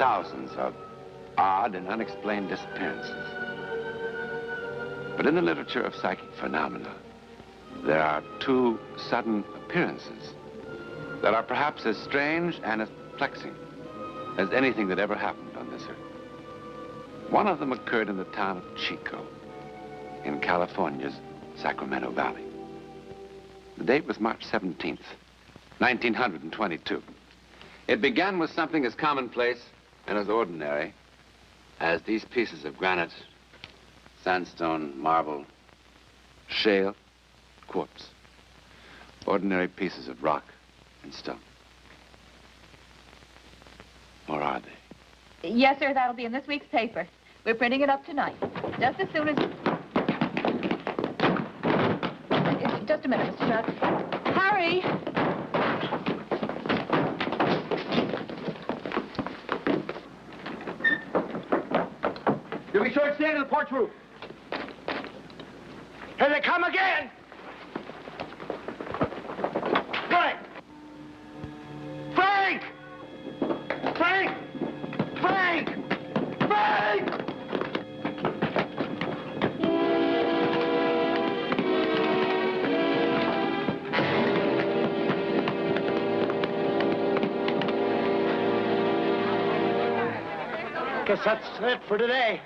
thousands of odd and unexplained disappearances. But in the literature of psychic phenomena, there are two sudden appearances that are perhaps as strange and as perplexing as anything that ever happened on this earth. One of them occurred in the town of Chico, in California's Sacramento Valley. The date was March 17th, 1922. It began with something as commonplace and as ordinary as these pieces of granite, sandstone, marble, shale, quartz. Ordinary pieces of rock and stone. Or are they? Yes, sir, that'll be in this week's paper. We're printing it up tonight. Just as soon as... Just a minute, Mr. Sharp. Harry! You'll be sure to stand on the porch roof. Here they come again! Frank! Frank! Frank! Frank! Frank! Guess that's it for today.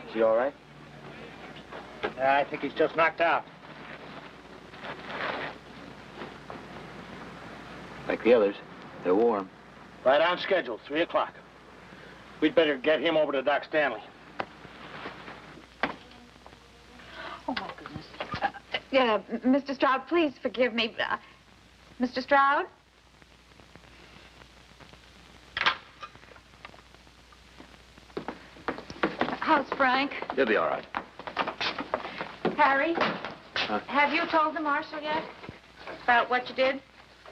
Is he all right? I think he's just knocked out. Like the others. They're warm. Right on schedule, 3 o'clock. We'd better get him over to Doc Stanley. Oh, my goodness. Mr. Stroud, please forgive me. Mr. Stroud? How's Frank? He'll be all right. Harry? Have you told the marshal yet about what you did?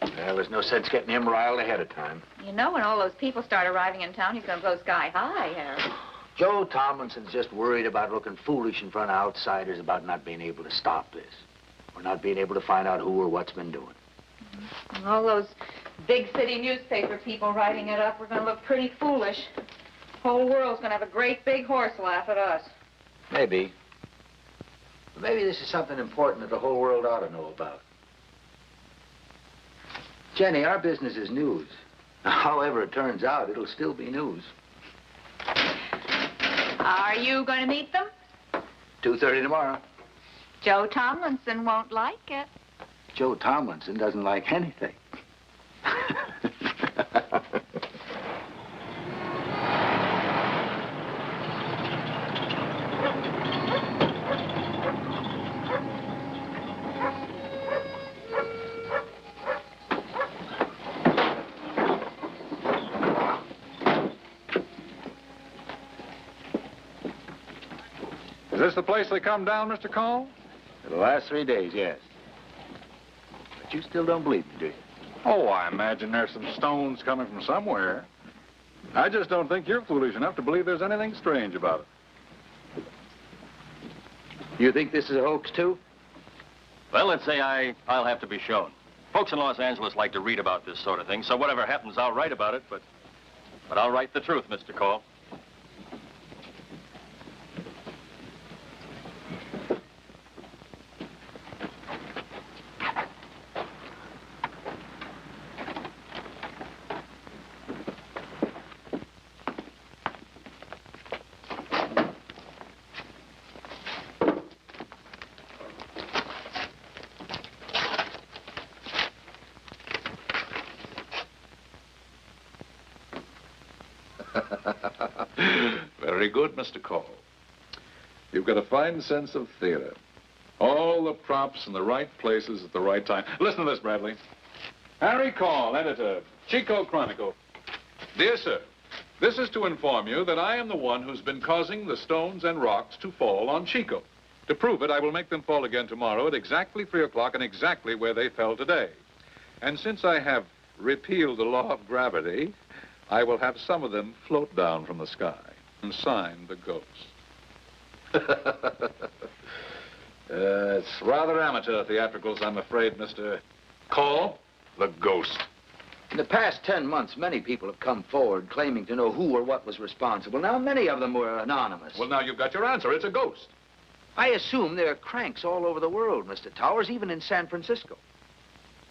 Well, there's no sense getting him riled ahead of time. You know, when all those people start arriving in town, he's going to go sky high, Harry. Joe Tomlinson's just worried about looking foolish in front of outsiders about not being able to stop this. Or not being able to find out who or what's been doing. And all those big city newspaper people writing it up, we're going to look pretty foolish. The whole world's going to have a great big horse laugh at us. Maybe. But maybe this is something important that the whole world ought to know about. Jenny, our business is news. However it turns out, it'll still be news. Are you going to meet them? 2:30 tomorrow. Joe Tomlinson won't like it. Joe Tomlinson doesn't like anything. Is this the place they come down, Mr. Cole? For the last 3 days, yes. But you still don't believe me, do you? Oh, I imagine there's some stones coming from somewhere. I just don't think you're foolish enough to believe there's anything strange about it. You think this is a hoax, too? Well, let's say I'll have to be shown. Folks in Los Angeles like to read about this sort of thing, so whatever happens, I'll write about it, but I'll write the truth, Mr. Cole. Very good, Mr. Cole. You've got a fine sense of theater. All the props in the right places at the right time. Listen to this, Bradley. Harry Call, editor, Chico Chronicle. Dear sir, this is to inform you that I am the one who's been causing the stones and rocks to fall on Chico. To prove it, I will make them fall again tomorrow at exactly 3 o'clock and exactly where they fell today. And since I have repealed the law of gravity, I will have some of them float down from the sky and sign the ghost. It's rather amateur theatricals, I'm afraid, Mr. Call, the ghost. In the past 10 months, many people have come forward claiming to know who or what was responsible. Now, many of them were anonymous. Well, now you've got your answer. It's a ghost. I assume there are cranks all over the world, Mr. Towers, even in San Francisco.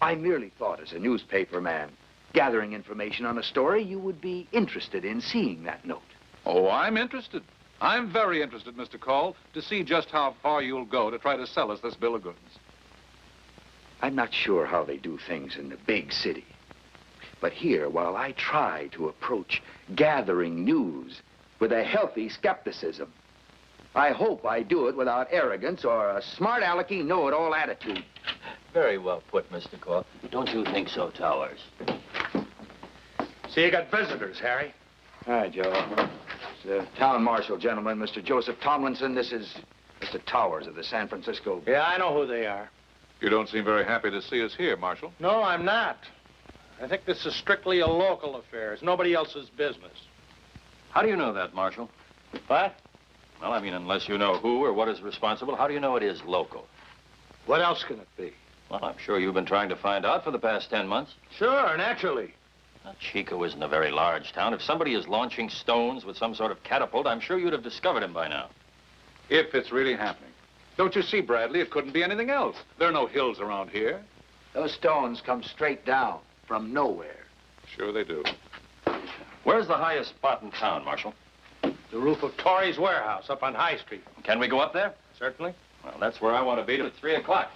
I merely thought, as a newspaper man, gathering information on a story, you would be interested in seeing that note. Oh, I'm interested. I'm very interested, Mr. Cole, to see just how far you'll go to try to sell us this bill of goods. I'm not sure how they do things in the big city. But here, while I try to approach gathering news with a healthy skepticism, I hope I do it without arrogance or a smart alecky know-it-all attitude. Very well put, Mr. Cole. Don't you think so, Towers? See, you got visitors, Harry. Hi, Joe. It's the town marshal, gentlemen, Mr. Joseph Tomlinson. This is Mr. Towers of the San Francisco... Yeah, I know who they are. You don't seem very happy to see us here, Marshal. No, I'm not. I think this is strictly a local affair. It's nobody else's business. How do you know that, Marshal? What? Well, I mean, unless you know who or what is responsible, how do you know it is local? What else can it be? Well, I'm sure you've been trying to find out for the past 10 months. Sure, naturally. Well, Chico isn't a very large town. If somebody is launching stones with some sort of catapult, I'm sure you'd have discovered him by now. If it's really happening. Don't you see, Bradley, it couldn't be anything else. There are no hills around here. Those stones come straight down from nowhere. Sure they do. Where's the highest spot in town, Marshal? The roof of Torrey's warehouse up on High Street. Can we go up there? Certainly. Well, that's where I want to be at 3 o'clock.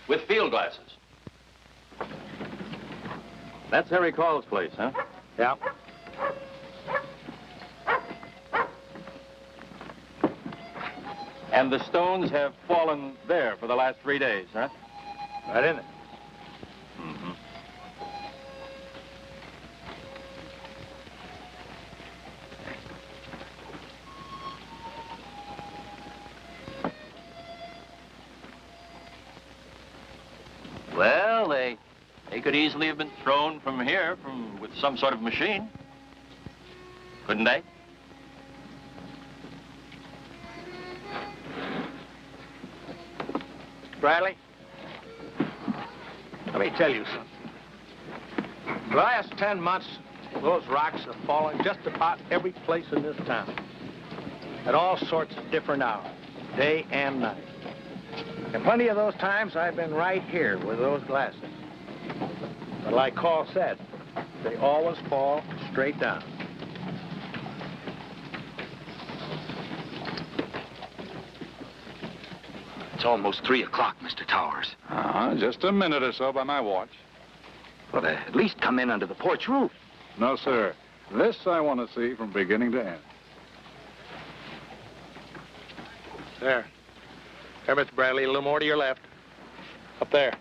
With field glasses. That's Harry Call's place, huh? Yeah. And the stones have fallen there for the last 3 days, huh? Right in it. Mm-hmm. Well, they could easily have been thrown from here with some sort of machine. Couldn't they? Bradley, let me tell you something. The last 10 months, those rocks have fallen just about every place in this town. At all sorts of different hours, day and night. And plenty of those times I've been right here with those glasses. But like Call said, they always fall straight down. It's almost 3 o'clock, Mr. Towers. Just a minute or so by my watch. Well, at least come in under the porch roof. No, sir. This I want to see from beginning to end. There. There, Mr. Bradley, a little more to your left. Up there.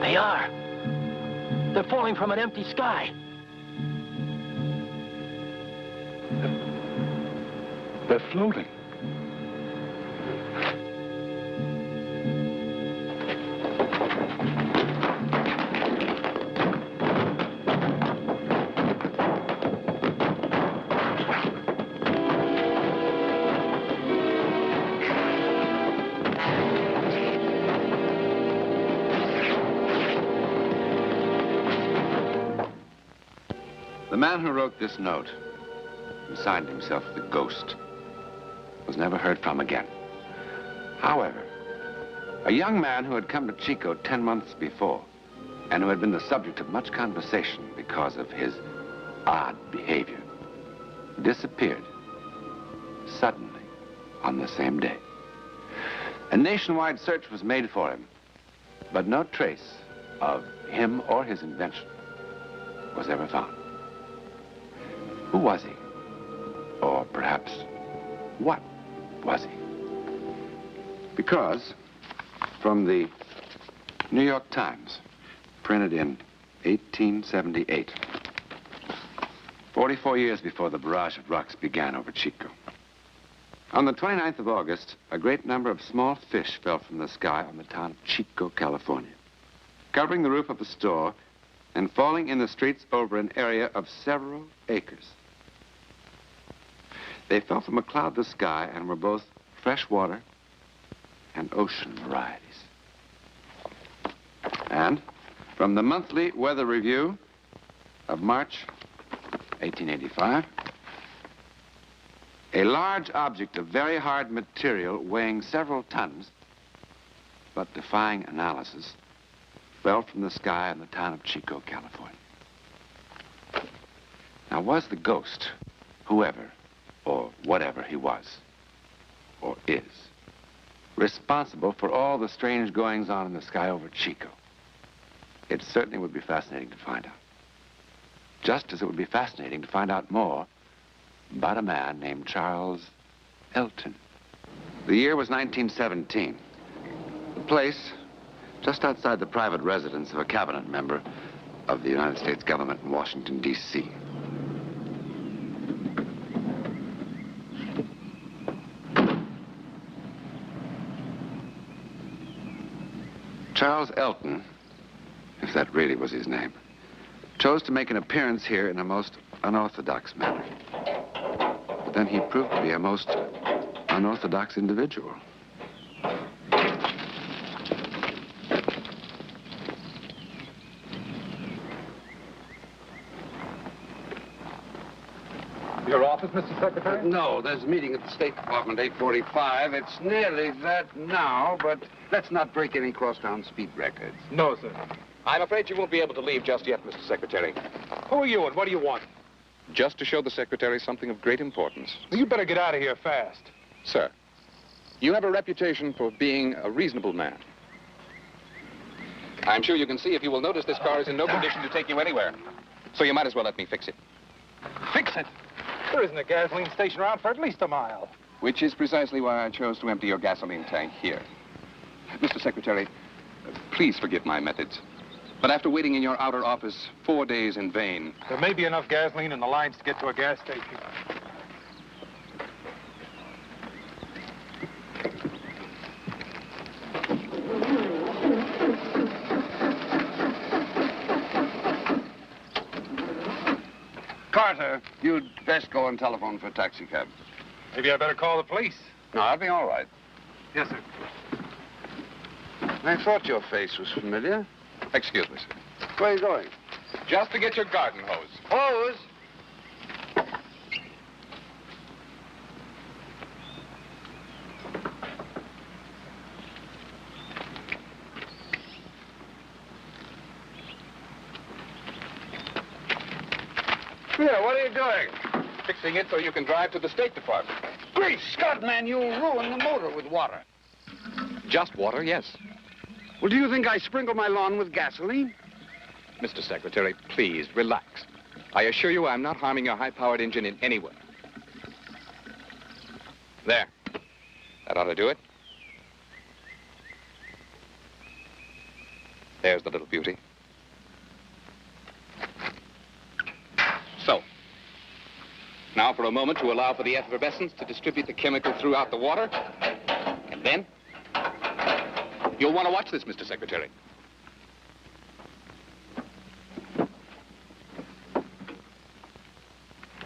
They are. They're falling from an empty sky. They're floating. The man who wrote this note, who signed himself the Ghost, was never heard from again. However, a young man who had come to Chico 10 months before, and who had been the subject of much conversation because of his odd behavior, disappeared suddenly on the same day. A nationwide search was made for him, but no trace of him or his invention was ever found. Who was he? Or perhaps, what was he? Because from the New York Times, printed in 1878, 44 years before the barrage of rocks began over Chico. On the 29th of August, a great number of small fish fell from the sky on the town of Chico, California, covering the roof of a store and falling in the streets over an area of several acres. They fell from a cloudless sky and were both freshwater and ocean varieties. And from the Monthly Weather Review of March 1885, a large object of very hard material weighing several tons, but defying analysis, fell from the sky in the town of Chico, California. Now, was the ghost, whoever or whatever he was, or is, responsible for all the strange goings-on in the sky over Chico? It certainly would be fascinating to find out. Just as it would be fascinating to find out more about a man named Charles Elton. The year was 1917. The place, just outside the private residence of a cabinet member of the United States government in Washington, D.C. Charles Elton, if that really was his name, chose to make an appearance here in a most unorthodox manner. But then he proved to be a most unorthodox individual. Your office, Mr. Secretary? No, there's a meeting at the State Department, 8:45. It's nearly that now, but let's not break any crosstown speed records. No, sir. I'm afraid you won't be able to leave just yet, Mr. Secretary. Who are you and what do you want? Just to show the Secretary something of great importance. Well, you better get out of here fast. Sir, you have a reputation for being a reasonable man. I'm sure you can see if you will notice this car is in no condition to take you anywhere. So you might as well let me fix it. Fix it. There isn't a gasoline station around for at least a mile. Which is precisely why I chose to empty your gasoline tank here. Mr. Secretary, please forgive my methods. But after waiting in your outer office 4 days in vain... There may be enough gasoline in the lines to get to a gas station. Carter, you'd best go and telephone for a taxicab. Maybe I better call the police. No, I'll be all right. Yes, sir. I thought your face was familiar. Excuse me, sir. Where are you going? Just to get your garden hose. Hose? Here, what are you doing? Fixing it so you can drive to the State Department. Great Scott, man, you'll ruin the motor with water. Just water, yes. Well, do you think I sprinkle my lawn with gasoline? Mr. Secretary, please, relax. I assure you I'm not harming your high-powered engine in any way. There. That ought to do it. There's the little beauty. So, now for a moment to allow for the effervescence to distribute the chemical throughout the water. And then, you'll want to watch this, Mr. Secretary.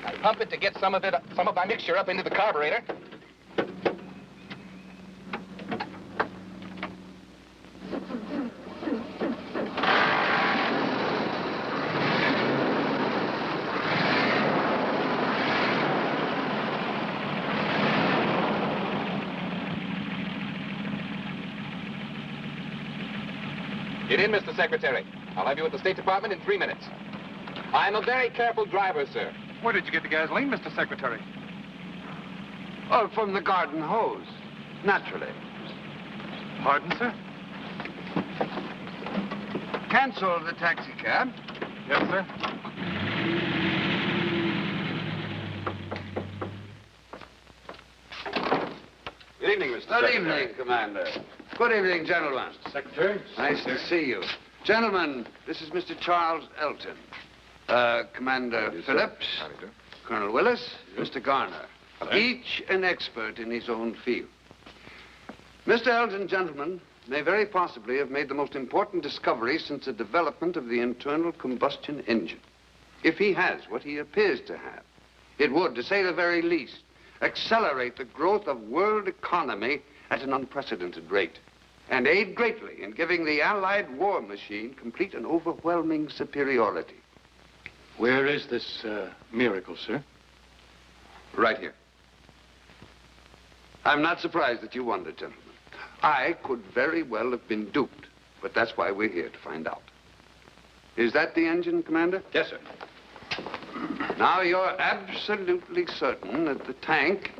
I pump it to get some of my mixture up into the carburetor. Get in, Mr. Secretary. I'll have you at the State Department in 3 minutes. I'm a very careful driver, sir. Where did you get the gasoline, Mr. Secretary? Oh, from the garden hose. Naturally. Pardon, sir? Cancel the taxi cab. Yes, sir. Good evening, Mr. Good evening, Commander. Good evening, gentlemen. Secretary? Nice to see you. Gentlemen, this is Mr. Charles Elton. Commander Phillips, Colonel Willis, Mr. Garner. Each an expert in his own field. Mr. Elton, gentlemen, may very possibly have made the most important discovery since the development of the internal combustion engine. If he has what he appears to have, it would, to say the very least, accelerate the growth of world economy at an unprecedented rate, and aid greatly in giving the Allied war machine complete and overwhelming superiority. Where is this miracle, sir? Right here. I'm not surprised that you wonder, gentlemen. I could very well have been duped, but that's why we're here, to find out. Is that the engine, Commander? Yes, sir. Now, you're absolutely certain that the tank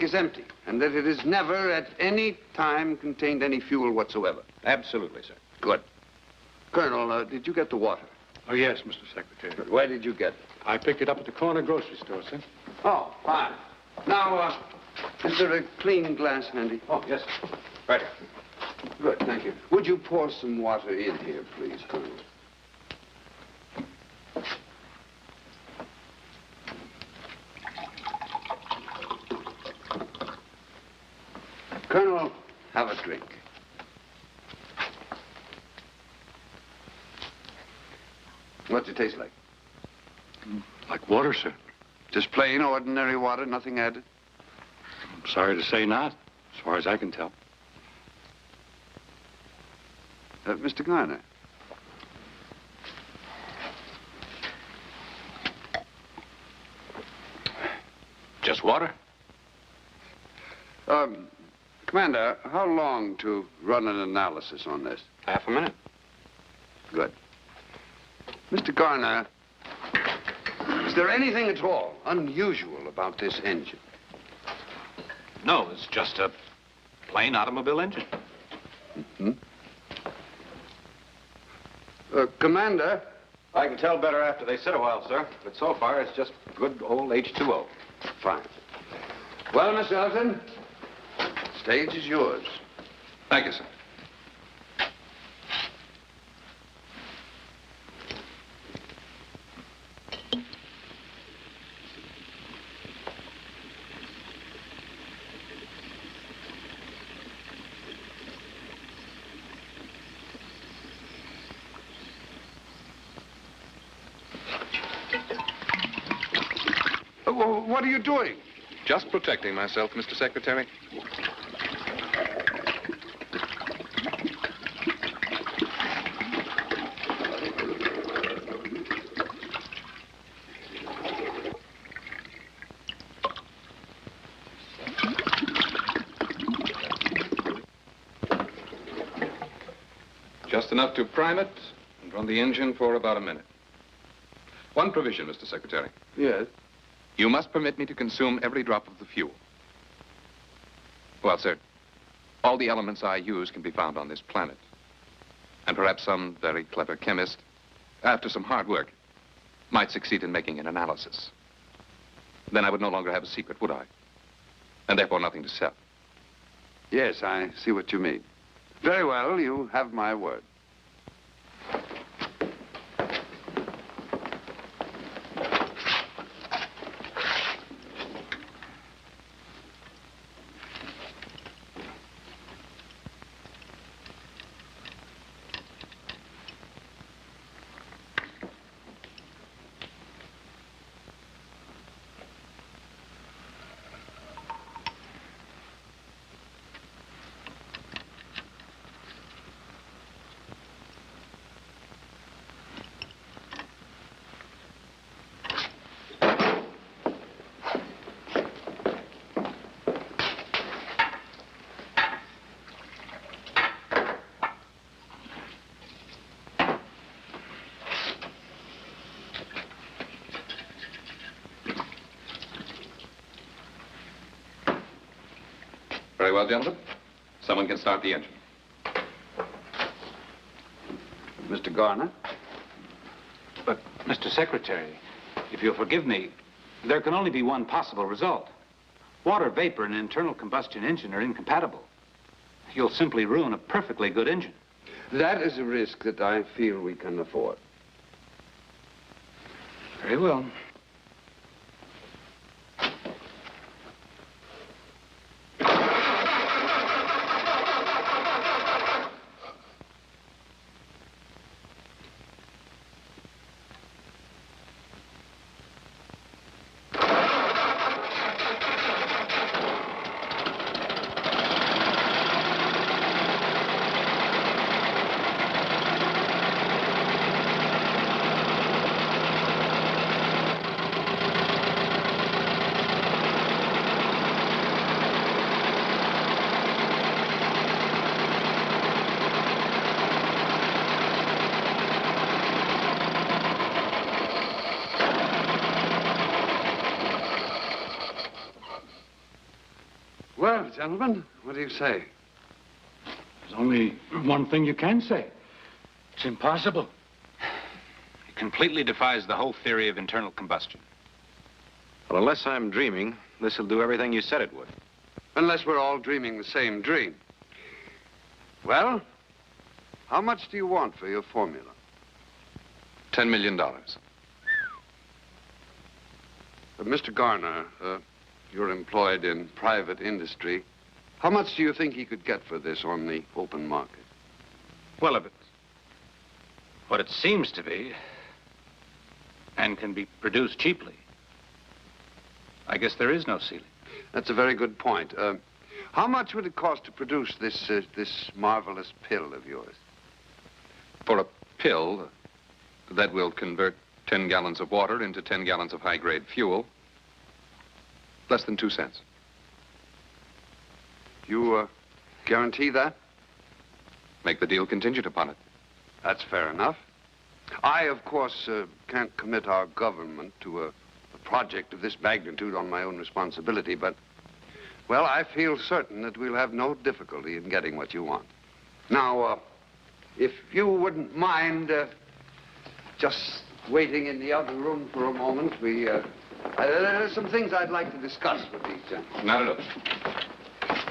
is empty, and that it has never at any time contained any fuel whatsoever. Absolutely, sir. Good. Colonel, did you get the water? Oh, yes, Mr. Secretary. Where did you get it? I picked it up at the corner grocery store, sir. Oh, fine. Now, is there a clean glass handy? Oh, yes, sir. Right here. Good, thank you. Would you pour some water in here, please, Colonel? Colonel, have a drink. What's it taste like? Like water, sir. Just plain, ordinary water, nothing added? I'm sorry to say not, as far as I can tell. Mr. Garner. Just water? Commander, how long to run an analysis on this? Half a minute. Good. Mr. Garner, is there anything at all unusual about this engine? No, it's just a plain automobile engine. Mm-hmm. Commander? I can tell better after they sit a while, sir. But so far, it's just good old H2O. Fine. Well, Miss Elton, stage is yours. Thank you, sir. What are you doing? Just protecting myself, Mr. Secretary. Just enough to prime it and run the engine for about a minute. One provision, Mr. Secretary. Yes. You must permit me to consume every drop of the fuel. Well, sir, all the elements I use can be found on this planet. And perhaps some very clever chemist, after some hard work, might succeed in making an analysis. Then I would no longer have a secret, would I? And therefore nothing to sell. Yes, I see what you mean. Very well, you have my word. Very well, gentlemen. Someone can start the engine. Mr. Garner? But, Mr. Secretary, if you'll forgive me, there can only be one possible result. Water vapor and an internal combustion engine are incompatible. You'll simply ruin a perfectly good engine. That is a risk that I feel we can afford. Very well. gentlemen, what do you say? There's only one thing you can say. It's impossible. It completely defies the whole theory of internal combustion. Well, unless I'm dreaming, this will do everything you said it would. Unless we're all dreaming the same dream. Well, how much do you want for your formula? $10 million. Mr. Garner, you're employed in private industry. How much do you think he could get for this on the open market? Well, if it's what it seems to be, and can be produced cheaply, I guess there is no ceiling. That's a very good point. How much would it cost to produce this marvelous pill of yours? For a pill that will convert 10 gallons of water into 10 gallons of high-grade fuel, less than 2 cents. You guarantee that? Make the deal contingent upon it. That's fair enough. I, of course, can't commit our government to a project of this magnitude on my own responsibility, but, well, I feel certain that we'll have no difficulty in getting what you want. Now, if you wouldn't mind just waiting in the other room for a moment, there are some things I'd like to discuss with these gentlemen. Not at all.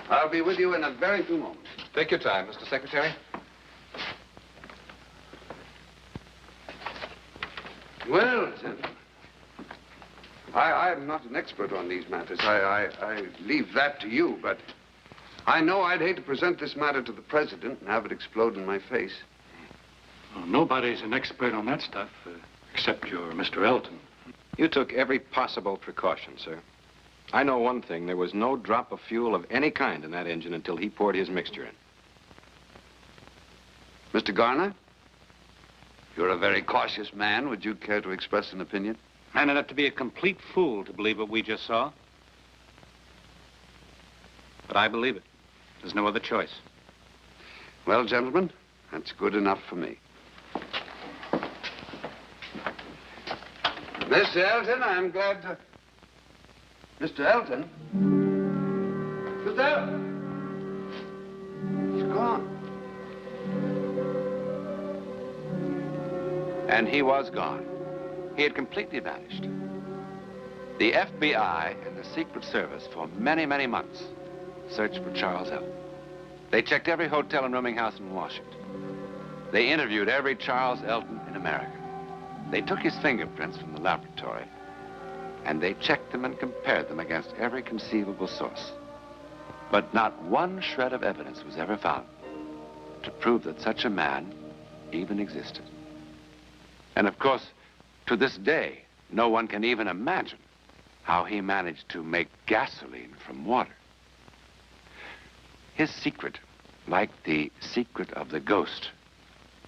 I'll be with you in a very few moments. Take your time, Mr. Secretary. Well, gentlemen, I'm not an expert on these matters. I leave that to you, but I know I'd hate to present this matter to the president and have it explode in my face. Well, nobody's an expert on that stuff, except your Mr. Elton. You took every possible precaution, sir. I know one thing. There was no drop of fuel of any kind in that engine until he poured his mixture in. Mr. Garner, you're a very cautious man. Would you care to express an opinion? Man enough to be a complete fool to believe what we just saw. But I believe it. There's no other choice. Well, gentlemen, that's good enough for me. Mr. Elton, I'm glad to... Mr. Elton? Mr. Elton? He's gone. And he was gone. He had completely vanished. The FBI and the Secret Service for many, many months searched for Charles Elton. They checked every hotel and rooming house in Washington. They interviewed every Charles Elton in America. They took his fingerprints from the laboratory, and they checked them and compared them against every conceivable source. But not one shred of evidence was ever found to prove that such a man even existed. And of course, to this day, no one can even imagine how he managed to make gasoline from water. His secret, like the secret of the ghost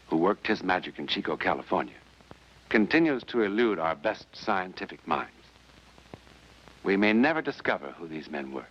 who worked his magic in Chico, California, continues to elude our best scientific minds. We may never discover who these men were.